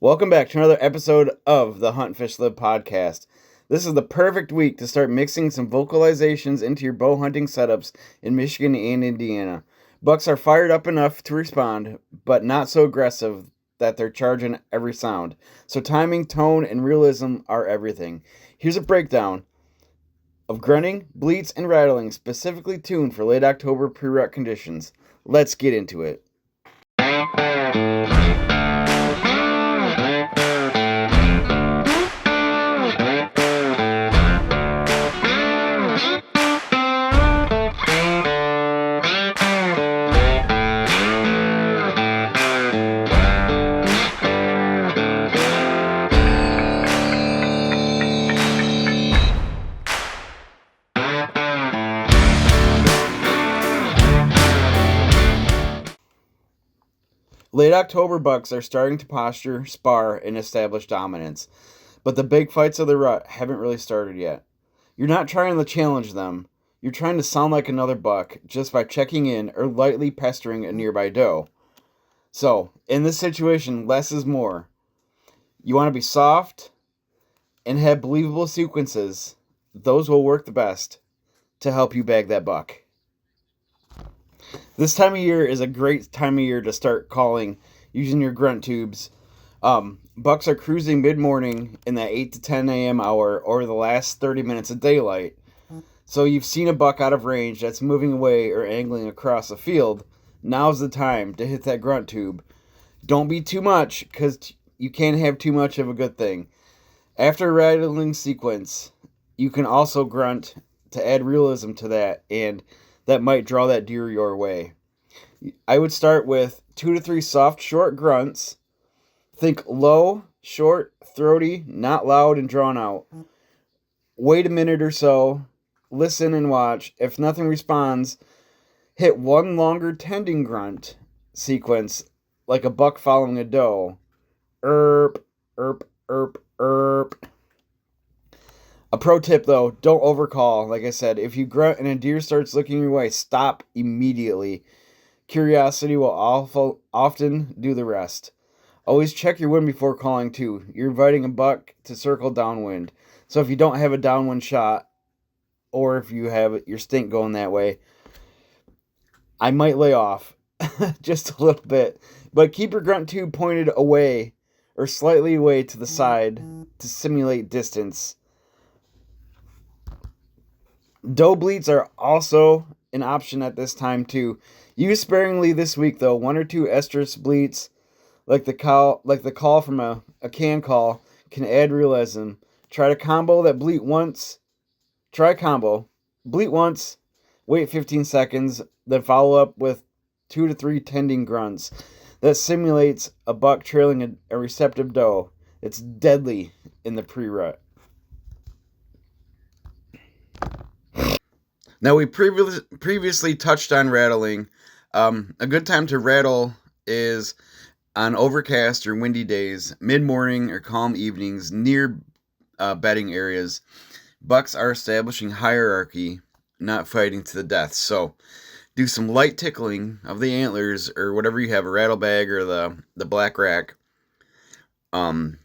Welcome back to another episode of the Hunt, Fish, Live podcast. This is the perfect week to start mixing some vocalizations into your bow hunting setups in Michigan and Indiana. Bucks are fired up enough to respond, but not so aggressive that they're charging every sound. So timing, tone, and realism are everything. Here's a breakdown of grunting, bleats, and rattling specifically tuned for late October pre-rut conditions. Let's get into it. Late October bucks are starting to posture, spar, and establish dominance, but the big fights of the rut haven't really started yet. You're not trying to challenge them, you're trying to sound like another buck just by checking in or lightly pestering a nearby doe. So, in this situation, less is more. You want to be soft and have believable sequences. Those will work the best to help you bag that buck. This time of year is a great time of year to start calling using your grunt tubes. Bucks are cruising mid-morning in that 8 to 10 a.m. hour or the last 30 minutes of daylight. So you've seen a buck out of range that's moving away or angling across a field. Now's the time to hit that grunt tube. Don't be too much, because you can't have too much of a good thing. After a rattling sequence, you can also grunt to add realism to that, and that might draw that deer your way. I would start with 2 to 3 soft, short grunts. Think low, short, throaty, not loud and drawn out. Wait a minute or so. Listen and watch. If nothing responds, hit one longer tending grunt sequence like a buck following a doe. Erp, erp, erp, erp. A pro tip though, don't overcall. Like I said, if you grunt and a deer starts looking your way, stop immediately. Curiosity will often do the rest. Always check your wind before calling too. You're inviting a buck to circle downwind. So if you don't have a downwind shot, or if you have your stink going that way, I might lay off just a little bit. But keep your grunt tube pointed away or slightly away to the side to simulate distance. Doe bleats are also an option at this time too. Use sparingly this week though. 1 or 2 estrus bleats, like the call from a can call, can add realism. Try combo, bleat once, wait 15 seconds, then follow up with 2 to 3 tending grunts. That simulates a buck trailing a receptive doe. It's deadly in the pre-rut. Now, we previously touched on rattling. A good time to rattle is on overcast or windy days, mid-morning or calm evenings near bedding areas. Bucks are establishing hierarchy, not fighting to the death. So do some light tickling of the antlers or whatever you have, a rattle bag or the black rack, for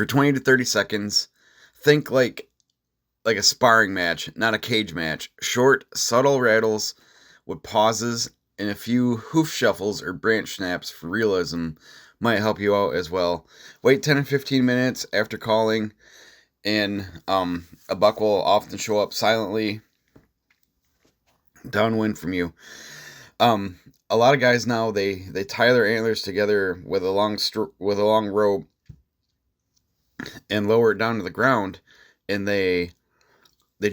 20 to 30 seconds. Think like a sparring match, not a cage match. Short, subtle rattles with pauses and a few hoof shuffles or branch snaps for realism might help you out as well. Wait 10 to 15 minutes after calling, and a buck will often show up silently downwind from you. A lot of guys now, they tie their antlers together with a long rope and lower it down to the ground, and they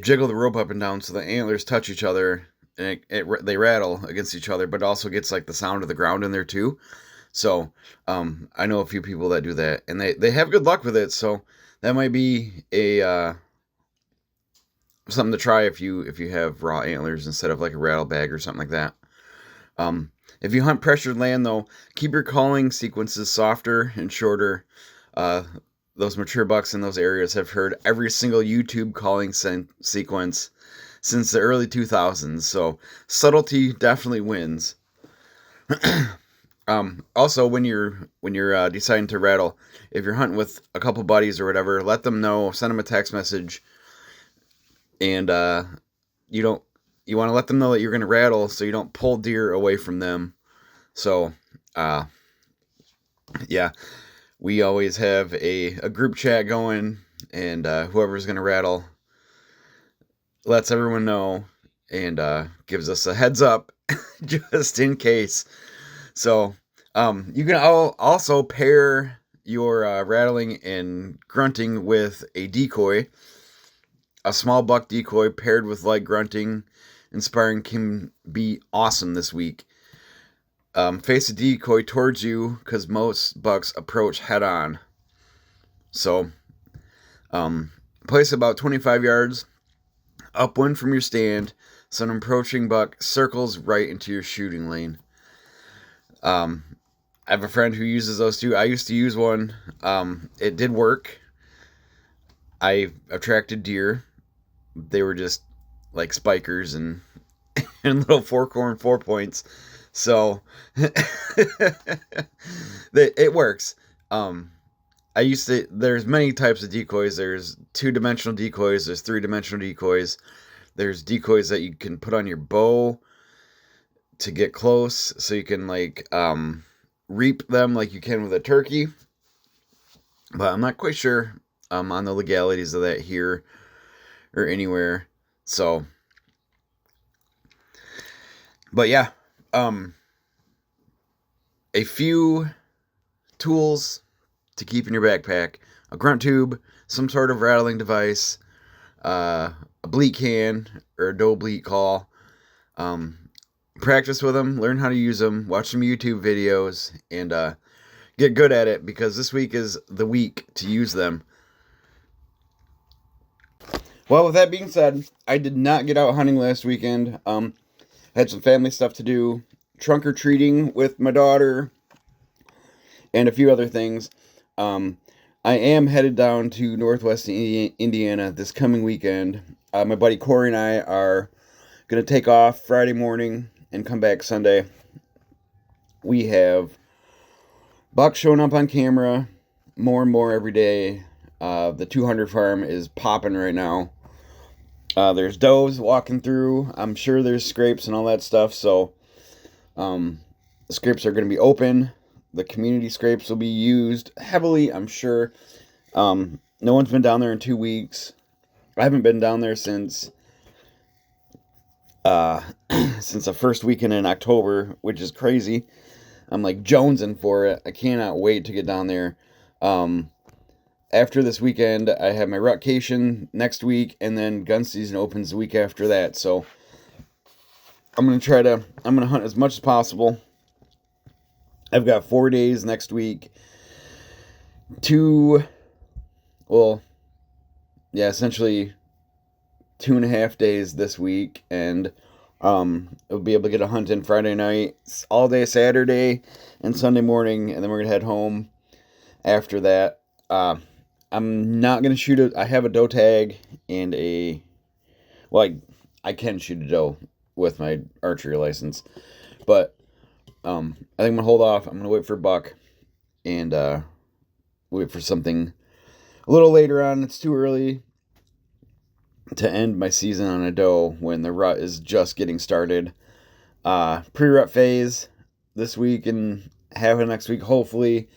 jiggle the rope up and down so the antlers touch each other, and they rattle against each other, but it also gets like the sound of the ground in there too. So I know a few people that do that, and they have good luck with it. So that might be a something to try if you have raw antlers instead of like a rattle bag or something like that. If you hunt pressured land though, keep your calling sequences softer and shorter. Those mature bucks in those areas have heard every single YouTube calling sequence since the early 2000s, so subtlety definitely wins. Also, when you're deciding to rattle, if you're hunting with a couple buddies or whatever, let them know. Send them a text message, and you don't you want to let them know that you're going to rattle, so you don't pull deer away from them. So, uh, yeah, we always have a group chat going, and whoever's going to rattle lets everyone know and gives us a heads up just in case. So, you can also pair your rattling and grunting with a decoy. A small buck decoy paired with light grunting inspiring can be awesome this week. Face a decoy towards you because most bucks approach head on. So, place about 25 yards upwind from your stand so an approaching buck circles right into your shooting lane. I have a friend who uses those too. I used to use one. It did work. I attracted deer. They were just like spikers and little 4-corn 4-points. So it works. There's many types of decoys. There's 2-dimensional decoys. There's 3-dimensional decoys. There's decoys that you can put on your bow to get close, so you can reap them like you can with a turkey. But I'm not quite sure on the legalities of that here or anywhere. So, but yeah, a few tools to keep in your backpack: a grunt tube, some sort of rattling device, a bleat can or a doe bleat call. Practice with them, learn how to use them, watch some YouTube videos, and get good at it, because this week is the week to use them. Well, with that being said, I did not get out hunting last weekend. Had some family stuff to do, trunk or treating with my daughter, and a few other things. I am headed down to Northwest Indiana this coming weekend. My buddy Corey and I are going to take off Friday morning and come back Sunday. We have bucks showing up on camera more and more every day. The 200 farm is popping right now. There's does walking through. I'm sure there's scrapes and all that stuff. So the scrapes are going to be open. The community scrapes will be used heavily, I'm sure. No one's been down there in 2 weeks. I haven't been down there since since the first weekend in October, which is crazy. I'm like jonesing for it. I cannot wait to get down there. After this weekend, I have my rutcation next week, and then gun season opens the week after that. So I'm going to hunt as much as possible. I've got 4 days next week. Essentially 2.5 days this week, and I'll be able to get a hunt in Friday night, all day Saturday, and Sunday morning, and then we're going to head home after that. I'm not going to shoot I have a doe tag and I can shoot a doe with my archery license, but I think I'm going to hold off. I'm going to wait for a buck and wait for something a little later on. It's too early to end my season on a doe when the rut is just getting started. Pre-rut phase this week and half of next week, hopefully.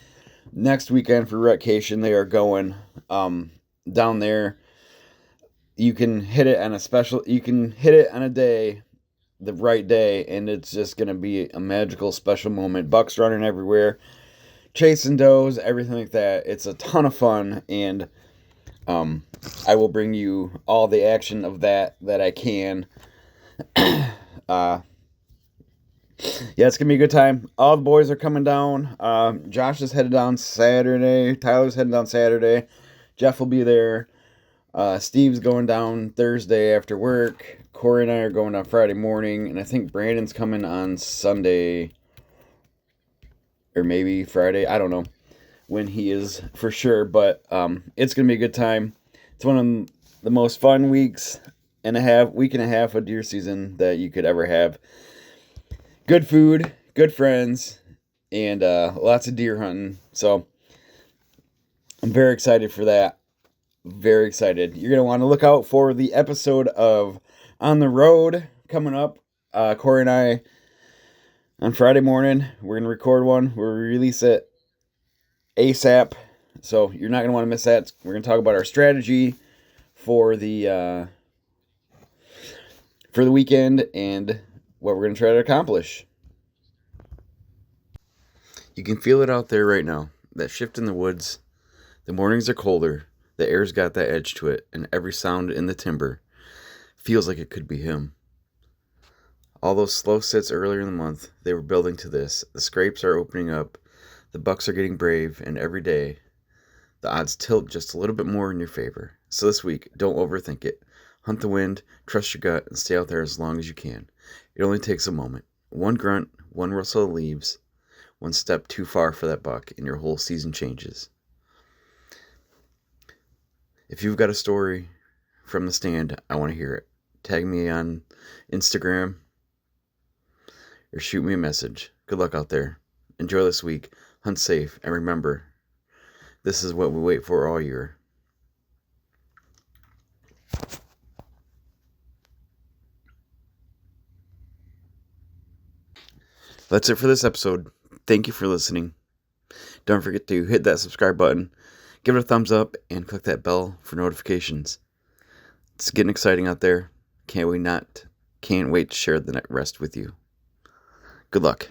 Next weekend for rutcation, they are going down there. You can hit it on a day, the right day, and it's just going to be a magical special moment. Bucks running everywhere, chasing does, everything like that. It's a ton of fun, and I will bring you all the action of that I can. Yeah, it's going to be a good time. All the boys are coming down. Josh is headed down Saturday. Tyler's heading down Saturday. Jeff will be there. Steve's going down Thursday after work. Corey and I are going down Friday morning. And I think Brandon's coming on Sunday. Or maybe Friday. I don't know when he is for sure. But it's going to be a good time. It's one of the most fun week and a half of deer season that you could ever have. Good food, good friends, and lots of deer hunting. So I'm very excited for that. Very excited. You're going to want to look out for the episode of On the Road coming up. Corey and I, on Friday morning, we're going to record one. We'll release it ASAP. So you're not going to want to miss that. We're going to talk about our strategy for the weekend and what we're going to try to accomplish. You can feel it out there right now. That shift in the woods. The mornings are colder. The air's got that edge to it, and every sound in the timber feels like it could be him. All those slow sits earlier in the month, they were building to this. The scrapes are opening up. The bucks are getting brave, and every day, the odds tilt just a little bit more in your favor. So this week, don't overthink it. Hunt the wind, trust your gut, and stay out there as long as you can. It only takes a moment. One grunt, one rustle of leaves, one step too far for that buck, and your whole season changes. If you've got a story from the stand, I want to hear it. Tag me on Instagram or shoot me a message. Good luck out there. Enjoy this week. Hunt safe. And remember, this is what we wait for all year. That's it for this episode. Thank you for listening. Don't forget to hit that subscribe button, give it a thumbs up, and click that bell for notifications. It's getting exciting out there. Can't wait to share the rest with you. Good luck.